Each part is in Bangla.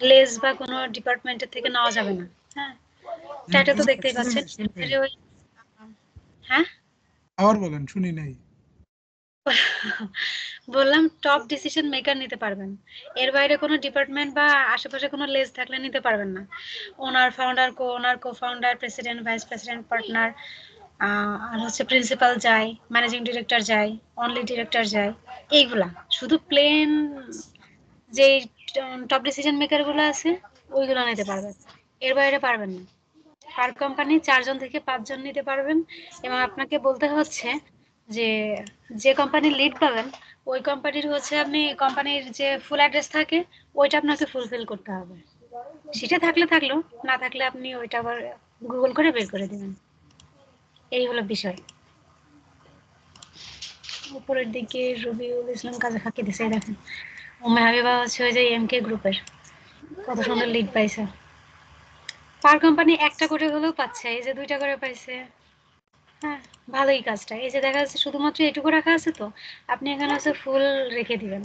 লেজ বা কোনো ডিপার্টমেন্টের থেকে নেওয়া যাবে না। হ্যাঁ, টাইটেল তো দেখতেই পাচ্ছেন। হ্যাঁ, আবার বলেন, শুনি নাই। বললাম টপ ডিসিশন মেকার নিতে পারবেন, এর বাইরে কোনো ডিপার্টমেন্ট বা আশেপাশে কোনো লেজ থাকলে নিতে পারবেন না। Owner, founder, co founder, president, vice president, partner, আর হচ্ছে প্রিন্সিপাল যায়, ম্যানেজিং ডিরেক্টর যায়, অনলি ডিরেক্টর যায়, এইগুলা শুধু প্লেন যে টপ ডিসিশন মেকার গুলো আছে ওইগুলো নিতে পারবেন, এর বাইরে পারবেন না। পার কোম্পানি 4 জন থেকে 5 জন নিতে পারবেন এবং আপনাকে বলতে হচ্ছে যে যে কোম্পানির লিড পাবেন ওই কোম্পানির হচ্ছে আপনি কোম্পানির যে ফুল অ্যাড্রেস থাকে ওইটা আপনাকে ফুলফিল করতে হবে। সেটা থাকলে থাকলো, না থাকলে আপনি ওইটা আবার গুগল করে বের করে দেবেন। এই হলো বিষয়। উপরের দিকে রবিউল ইসলাম কাজে ফাঁকি দিছে, দেখেন উম্মে হাবিবা হচ্ছে ওই যে এমকে গ্রুপের, কত সুন্দর লিড পাইছে। পার কোম্পানি একটা করে হলেও পাচ্ছে, এই যে 2টা করে পাইছে। হ্যাঁ, ভালোই কাজটা। এই যে দেখা যাচ্ছে শুধুমাত্র এটুকু রাখা আছে, তো আপনি এখানে হচ্ছে ফুল রেখে দিবেন,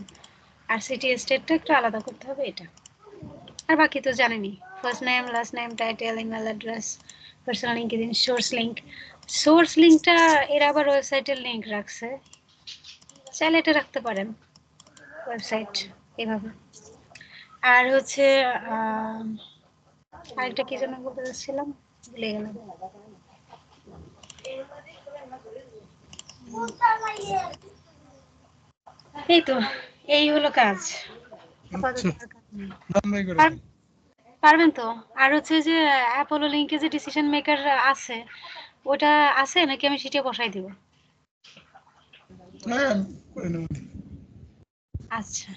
আর সিটি স্টেটটা একটু আলাদা করতে হবে এটা। আর বাকি তো জানেনই, first name, last name, title, email address, personal LinkedIn, source link. Source লিঙ্কটা এরা আবার ওয়েবসাইটের লিঙ্ক রাখছে, চাইলে এটা রাখতে পারেন ওয়েবসাইট এভাবে। আর হচ্ছে আরেকটা কি যেন বলতে চাচ্ছিলাম, ভুলে গেলাম। এই তো, এই হলো কাজ। আপাতত আচ্ছা, আর কাজ নেই। রান্নাই করে দেন। পারবেন তো? আর হচ্ছে যে অ্যাপোলো লিংকে যে ডিসিশন মেকার আছে, ওটা আছে নাকি আমি সেটা বসাই দিব? হ্যাঁ, করে নেব। আচ্ছা।